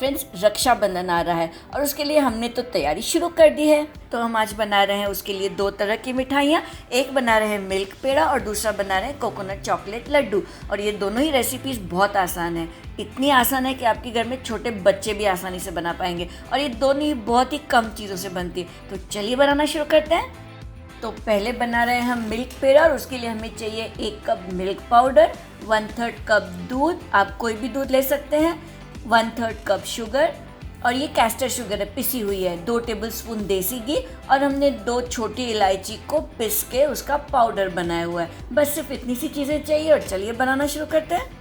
Friends, Rakshabandhan आ रहा है और उसके लिए हमने तो तैयारी शुरू कर दी है। तो हम आज बना रहे हैं उसके लिए 2 तरह की मिठाइयाँ। एक बना रहे हैं मिल्क पेड़ा और दूसरा बना रहे हैं कोकोनट चॉकलेट लड्डू। और ये दोनों ही रेसिपीज़ बहुत आसान है, इतनी आसान है कि आपके घर में छोटे बच्चे भी आसानी से बना पाएंगे। और ये दोनों ही बहुत ही कम चीज़ों से बनती है। तो चलिए बनाना शुरू करते हैं। तो पहले बना रहे हैं हम मिल्क पेड़ा और उसके लिए हमें चाहिए 1 कप मिल्क पाउडर, 1/3 कप दूध, आप कोई भी दूध ले सकते हैं, 1/3 कप शुगर और ये कैस्टर शुगर है, पिसी हुई है, 2 टेबलस्पून देसी घी और हमने 2 छोटी इलायची को पिस के उसका पाउडर बनाया हुआ है। बस सिर्फ इतनी सी चीज़ें चाहिए और चलिए बनाना शुरू करते हैं।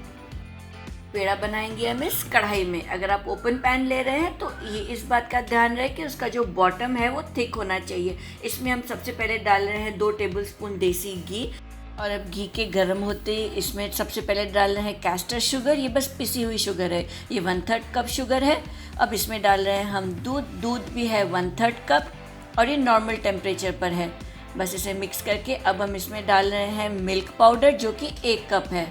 पेड़ा बनाएंगे हम इस कढ़ाई में। अगर आप ओपन पैन ले रहे हैं तो ये इस बात का ध्यान रहे कि उसका जो बॉटम है वो थिक होना चाहिए। इसमें हम सबसे पहले डाल रहे हैं 2 टेबलस्पून देसी घी और अब घी के गर्म होते ही इसमें सबसे पहले डाल रहे हैं कैस्टर शुगर। ये बस पिसी हुई शुगर है, ये 1/3 कप शुगर है। अब इसमें डाल रहे हैं हम दूध भी है 1/3 कप और ये नॉर्मल टेम्परेचर पर है। बस इसे मिक्स करके अब हम इसमें डाल रहे हैं मिल्क पाउडर जो कि 1 कप है।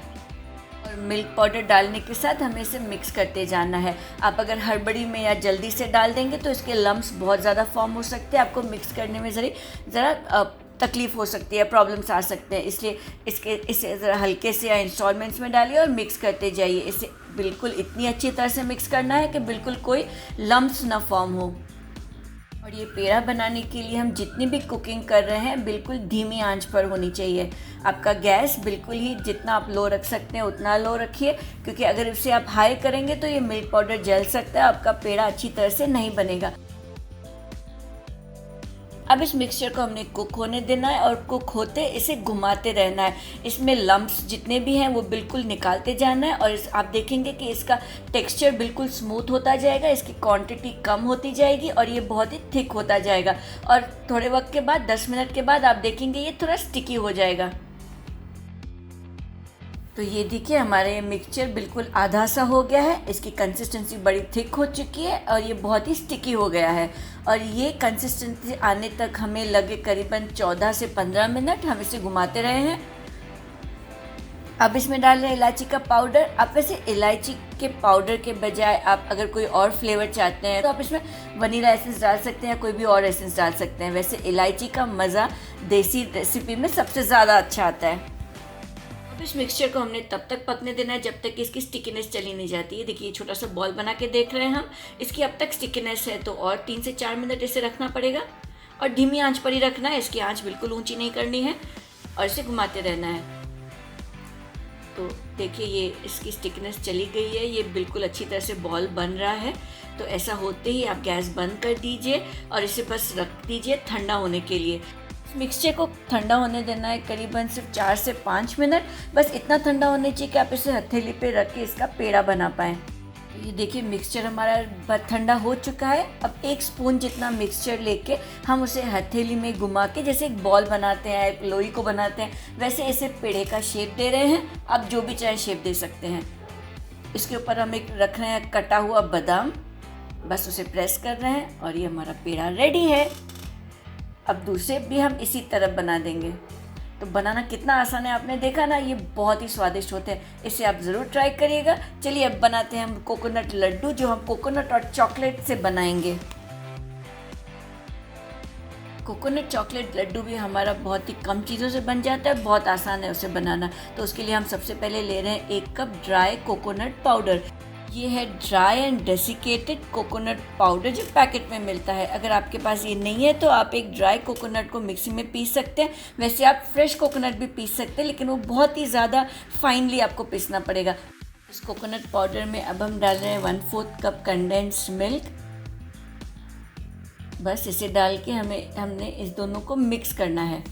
और मिल्क पाउडर डालने के साथ हमें इसे मिक्स करते जाना है। आप अगर हड़बड़ी में या जल्दी से डाल देंगे तो इसके लम्प्स बहुत ज़्यादा फॉर्म हो सकते हैं, आपको मिक्स करने में ज़रा तकलीफ़ हो सकती है, प्रॉब्लम्स आ सकते हैं। इसलिए इसे ज़रा हल्के से या इंस्टॉलमेंट्स में डालिए और मिक्स करते जाइए। इसे बिल्कुल इतनी अच्छी तरह से मिक्स करना है कि बिल्कुल कोई लम्प्स ना फॉर्म हो। और ये पेड़ा बनाने के लिए हम जितनी भी कुकिंग कर रहे हैं बिल्कुल धीमी आंच पर होनी चाहिए। आपका गैस बिल्कुल ही जितना आप लो रख सकते हैं उतना लो रखिए, क्योंकि अगर इसे आप हाई करेंगे तो ये मिल्क पाउडर जल सकता है, आपका पेड़ा अच्छी तरह से नहीं बनेगा। अब इस मिक्सचर को हमने कुक होने देना है और कुक होते इसे घुमाते रहना है। इसमें लम्प्स जितने भी हैं वो बिल्कुल निकालते जाना है और आप देखेंगे कि इसका टेक्सचर बिल्कुल स्मूथ होता जाएगा, इसकी क्वांटिटी कम होती जाएगी और ये बहुत ही थिक होता जाएगा। और थोड़े वक्त के बाद 10 मिनट के बाद आप देखेंगे ये थोड़ा स्टिकी हो जाएगा। तो ये देखिए हमारा ये मिक्सचर बिल्कुल आधा सा हो गया है, इसकी कंसिस्टेंसी बड़ी थिक हो चुकी है और ये बहुत ही स्टिकी हो गया है। और ये कंसिस्टेंसी आने तक हमें लगे करीबन 14 से 15 मिनट, हम इसे घुमाते रहे हैं। अब इसमें डाल रहे हैं इलायची का पाउडर। आप वैसे इलायची के पाउडर के बजाय आप अगर कोई और फ्लेवर चाहते हैं तो आप इसमें वनीला एसेंस डाल सकते हैं या कोई भी और एसेंस डाल सकते हैं। वैसे इलायची का मज़ा देसी रेसिपी में सबसे ज़्यादा अच्छा आता है। इस मिक्सचर को हमने तब तक पकने देना है जब तक कि इसकी स्टिकीनेस चली नहीं जाती है। देखिए छोटा सा बॉल बना के देख रहे हैं हम, इसकी अब तक स्टिकीनेस है तो और 3 से 4 मिनट इसे रखना पड़ेगा और धीमी आंच पर ही रखना है। इसकी आंच बिल्कुल ऊंची नहीं करनी है और इसे घुमाते रहना है। तो देखिए ये इसकी स्टिकीनेस चली गई है, ये बिल्कुल अच्छी तरह से बॉल बन रहा है। तो ऐसा होते ही आप गैस बंद कर दीजिए और इसे बस रख दीजिए ठंडा होने के लिए। मिक्सचर को ठंडा होने देना है करीबन सिर्फ 4 से 5 मिनट। बस इतना ठंडा होने चाहिए कि आप इसे हथेली पे रख के इसका पेड़ा बना पाएँ। तो ये देखिए मिक्सचर हमारा ठंडा हो चुका है। अब 1 स्पून जितना मिक्सचर लेके हम उसे हथेली में घुमा के जैसे एक बॉल बनाते हैं, एक लोई को बनाते हैं, वैसे इसे पेड़े का शेप दे रहे हैं। आप जो भी चाहे शेप दे सकते हैं। इसके ऊपर हम एक रख रहे हैं कटा हुआ बादाम, बस उसे प्रेस कर रहे हैं और ये हमारा पेड़ा रेडी है। अब दूसरे भी हम इसी तरह बना देंगे। तो बनाना कितना आसान है आपने देखा ना, ये बहुत ही स्वादिष्ट होते हैं, इसे आप ज़रूर ट्राई करिएगा। चलिए अब बनाते हैं हम कोकोनट लड्डू, जो हम कोकोनट और चॉकलेट से बनाएंगे। कोकोनट चॉकलेट लड्डू भी हमारा बहुत ही कम चीज़ों से बन जाता है, बहुत आसान है उसे बनाना। तो उसके लिए हम सबसे पहले ले रहे हैं 1 कप ड्राई कोकोनट पाउडर। ये है dry and desiccated coconut powder जो पैकेट में मिलता है। अगर आपके पास ये नहीं है तो आप एक ड्राई कोकोनट को मिक्सी में पीस सकते हैं। वैसे आप फ्रेश कोकोनट भी पीस सकते हैं, लेकिन वो बहुत ही ज़्यादा फाइनली आपको पीसना पड़ेगा। इस कोकोनट पाउडर में अब हम डाल रहे हैं 1/4 कप कंडेंस्ड मिल्क। बस इसे डाल के हमने इस दोनों को मिक्स करना है।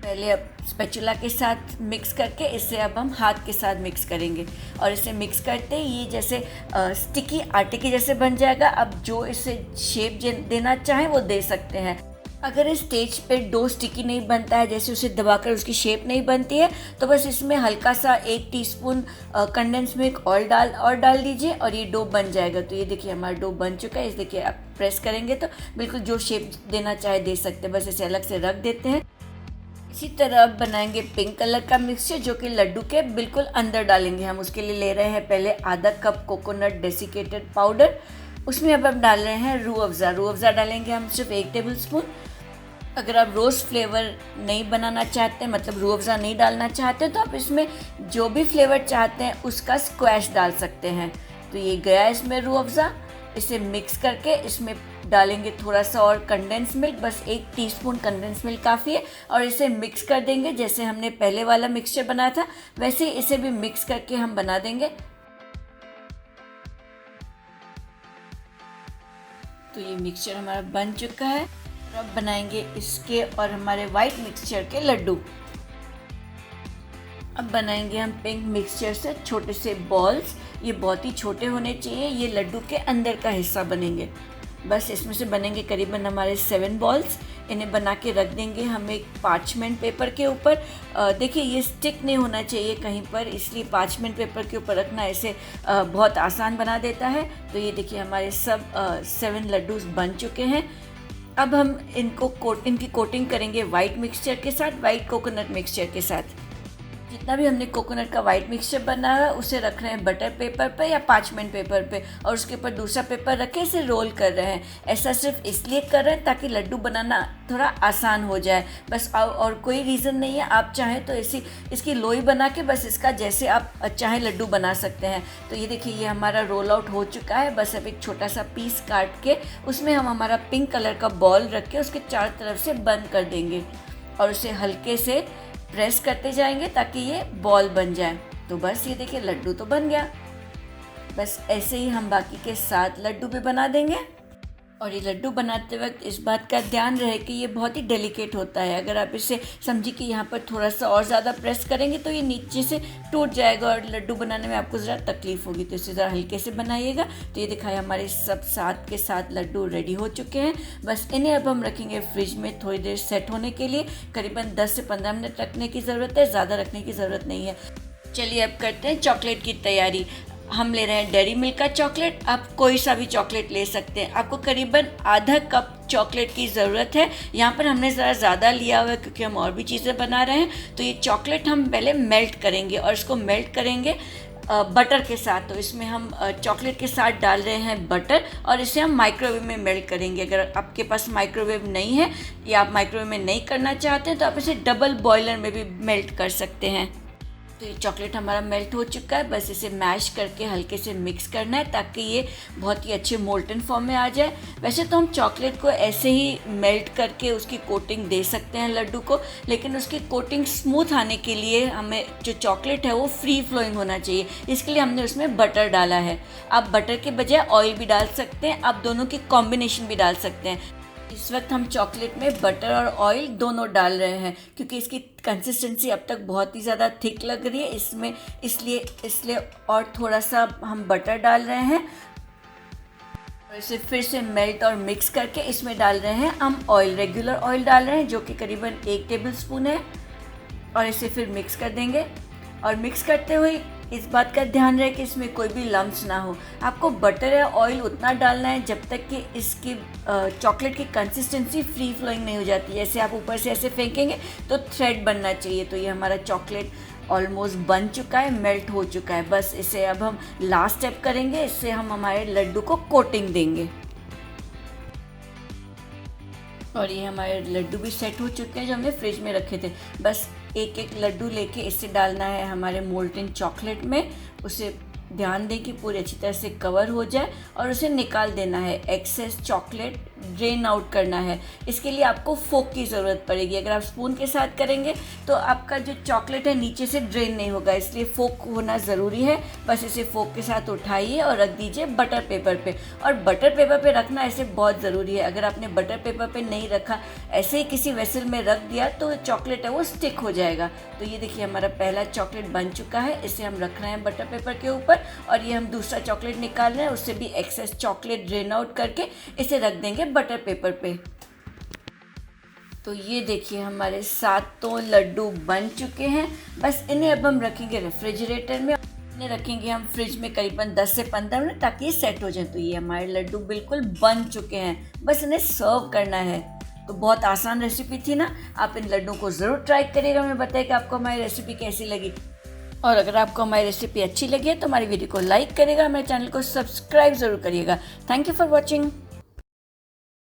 पहले अब स्पैचुला के साथ मिक्स करके इसे अब हम हाथ के साथ मिक्स करेंगे और इसे मिक्स करते ही ये जैसे स्टिकी आटे के जैसे बन जाएगा। अब जो इसे शेप देना चाहें वो दे सकते हैं। अगर इस स्टेज पे डो स्टिकी नहीं बनता है, जैसे उसे दबाकर उसकी शेप नहीं बनती है, तो बस इसमें हल्का सा 1 टीस्पून कंडेंस मिल्क और डाल दीजिए और ये डो बन जाएगा। तो ये देखिए हमारा डो बन चुका है। इस देखिए आप प्रेस करेंगे तो बिल्कुल जो शेप देना चाहे दे सकते हैं। बस इसे अलग से रख देते हैं। इसी तरह अब बनाएंगे पिंक कलर का मिक्सचर, जो कि लड्डू के बिल्कुल अंदर डालेंगे हम। उसके लिए ले रहे हैं पहले आधा कप कोकोनट डेसिकेटेड पाउडर, उसमें अब हम डाल रहे हैं रूह अफ़ज़ा। रूह अफ़ज़ा डालेंगे हम सिर्फ 1 टेबल स्पून। अगर आप रोज़ फ्लेवर नहीं बनाना चाहते, मतलब रूह अफ़ज़ा नहीं डालना चाहते, तो आप इसमें जो भी फ्लेवर चाहते हैं उसका स्क्वैश डाल सकते हैं। तो ये गया इसमें रूह अफ़ज़ा। इसे मिक्स करके इसमें डालेंगे थोड़ा सा और कंडेंस मिल्क, बस 1 टीस्पून कंडेंस मिल्क काफ़ी है, और इसे मिक्स कर देंगे। जैसे हमने पहले वाला मिक्सचर बनाया था वैसे ही इसे भी मिक्स करके हम बना देंगे। तो ये मिक्सचर हमारा बन चुका है। अब बनाएंगे इसके और हमारे वाइट मिक्सचर के लड्डू। अब बनाएंगे हम पिंक मिक्सचर से छोटे से बॉल्स। ये बहुत ही छोटे होने चाहिए, ये लड्डू के अंदर का हिस्सा बनेंगे। बस इसमें से बनेंगे करीबन हमारे 7 बॉल्स। इन्हें बना के रख देंगे हम एक पार्चमेंट पेपर के ऊपर। देखिए ये स्टिक नहीं होना चाहिए कहीं पर, इसलिए पार्चमेंट पेपर के ऊपर रखना इसे बहुत आसान बना देता है। तो ये देखिए हमारे सब 7 लड्डूस बन चुके हैं। अब हम इनकी कोटिंग करेंगे वाइट मिक्सचर के साथ, वाइट कोकोनट मिक्सचर के साथ। जितना भी हमने कोकोनट का वाइट मिक्सचर बनाया है उसे रख रहे हैं बटर पेपर पे या पार्चमेंट पेपर पे, और उसके ऊपर दूसरा पेपर रखे इसे रोल कर रहे हैं। ऐसा सिर्फ इसलिए कर रहे हैं ताकि लड्डू बनाना थोड़ा आसान हो जाए, बस। और कोई रीज़न नहीं है। आप चाहें तो इसकी लोई बना के बस इसका जैसे आप चाहें लड्डू बना सकते हैं। तो ये देखिए ये हमारा रोल आउट हो चुका है। बस अब एक छोटा सा पीस काट के उसमें हम हमारा पिंक कलर का बॉल रख के उसके चारों तरफ से बंद कर देंगे और उसे हल्के से प्रेस करते जाएंगे ताकि ये बॉल बन जाए। तो बस ये देखिए लड्डू तो बन गया। बस ऐसे ही हम बाकी के 7 लड्डू भी बना देंगे। और ये लड्डू बनाते वक्त इस बात का ध्यान रहे कि ये बहुत ही डेलिकेट होता है। अगर आप इसे समझिए कि यहाँ पर थोड़ा सा और ज़्यादा प्रेस करेंगे तो ये नीचे से टूट जाएगा और लड्डू बनाने में आपको ज़रा तकलीफ़ होगी। तो इसे ज़रा हल्के से बनाइएगा। तो ये दिखाया हमारे सब 7 के 7 लड्डू रेडी हो चुके हैं। बस इन्हें अब हम रखेंगे फ्रिज में थोड़ी देर सेट होने के लिए। करीबन 10 से 15 मिनट रखने की ज़रूरत है, ज़्यादा रखने की ज़रूरत नहीं है। चलिए अब करते हैं चॉकलेट की तैयारी। हम ले रहे हैं डेयरी मिल्क का चॉकलेट। आप कोई सा भी चॉकलेट ले सकते हैं। आपको करीबन आधा कप चॉकलेट की ज़रूरत है। यहाँ पर हमने ज़रा ज़्यादा लिया हुआ है क्योंकि हम और भी चीज़ें बना रहे हैं। तो ये चॉकलेट हम पहले मेल्ट करेंगे और इसको मेल्ट करेंगे बटर के साथ। तो इसमें हम चॉकलेट के साथ डाल रहे हैं बटर और इसे हम माइक्रोवेव में मेल्ट करेंगे। अगर आपके पास माइक्रोवेव नहीं है या आप माइक्रोवेव में नहीं करना चाहते हैं तो आप इसे डबल बॉयलर में भी मेल्ट कर सकते हैं। तो ये चॉकलेट हमारा मेल्ट हो चुका है। बस इसे मैश करके हल्के से मिक्स करना है ताकि ये बहुत ही अच्छे मोल्टन फॉर्म में आ जाए। वैसे तो हम चॉकलेट को ऐसे ही मेल्ट करके उसकी कोटिंग दे सकते हैं लड्डू को, लेकिन उसकी कोटिंग स्मूथ आने के लिए हमें जो चॉकलेट है वो फ्री फ्लोइंग होना चाहिए। इसके लिए हमने उसमें बटर डाला है। आप बटर के बजाय ऑयल भी डाल सकते हैं, आप दोनों की कॉम्बिनेशन भी डाल सकते हैं। इस वक्त हम चॉकलेट में बटर और ऑयल दोनों डाल रहे हैं क्योंकि इसकी कंसिस्टेंसी अब तक बहुत ही ज़्यादा थिक लग रही है। इसलिए और थोड़ा सा हम बटर डाल रहे हैं और इसे फिर से मेल्ट और मिक्स करके इसमें डाल रहे हैं हम ऑयल। रेगुलर ऑयल डाल रहे हैं जो कि करीबन 1 टेबल स्पून है और इसे फिर मिक्स कर देंगे। और मिक्स करते हुए इस बात का ध्यान रहे कि इसमें कोई भी लम्प्स ना हो। आपको बटर या ऑयल उतना डालना है जब तक कि इसकी चॉकलेट की कंसिस्टेंसी फ्री फ्लोइंग नहीं हो जाती। जैसे आप ऊपर से ऐसे फेंकेंगे तो थ्रेड बनना चाहिए। तो ये हमारा चॉकलेट ऑलमोस्ट बन चुका है, मेल्ट हो चुका है। बस इसे अब हम लास्ट स्टेप करेंगे, इससे हम हमारे लड्डू को कोटिंग देंगे। और ये हमारे लड्डू भी सेट हो चुके हैं जो हमने फ्रिज में रखे थे। बस एक एक लड्डू लेके इसे डालना है हमारे मोल्टन चॉकलेट में। उसे ध्यान दें कि पूरी अच्छी तरह से कवर हो जाए और उसे निकाल देना है। एक्सेस चॉकलेट ड्रेन आउट करना है। इसके लिए आपको फोक की ज़रूरत पड़ेगी। अगर आप स्पून के साथ करेंगे तो आपका जो चॉकलेट है नीचे से ड्रेन नहीं होगा, इसलिए फोक होना ज़रूरी है। बस इसे फोक के साथ उठाइए और रख दीजिए बटर पेपर पे। और बटर पेपर पे रखना ऐसे बहुत ज़रूरी है। अगर आपने बटर पेपर पे नहीं रखा, ऐसे ही किसी वेसल में रख दिया तो चॉकलेट है वो स्टिक हो जाएगा। तो ये देखिए हमारा पहला चॉकलेट बन चुका है। इसे हम रख रहे हैं बटर पेपर के ऊपर और ये हम दूसरा चॉकलेट निकाल रहे हैं। उससे भी एक्सेस चॉकलेट ड्रेन आउट करके इसे रख देंगे बटर पेपर पे। तो ये देखिए हमारे 7 लड्डू बन चुके हैं। बस इन्हें अब हम रखेंगे रेफ्रिजरेटर में। इन्हें रखेंगे हम फ्रिज में करीबन 10 से 15 मिनट ताकि ये सेट हो जाए। तो ये हमारे लड्डू बिल्कुल बन चुके हैं, बस इन्हें सर्व करना है। तो बहुत आसान रेसिपी थी ना, आप इन लड्डू को ज़रूर ट्राई करिएगा। मैं बताइए कि आपको हमारी रेसिपी कैसी लगी, और अगर आपको हमारी रेसिपी अच्छी लगी है तो हमारी वीडियो को लाइक करिएगा, हमारे चैनल को सब्सक्राइब ज़रूर करिएगा। Thank you for watching.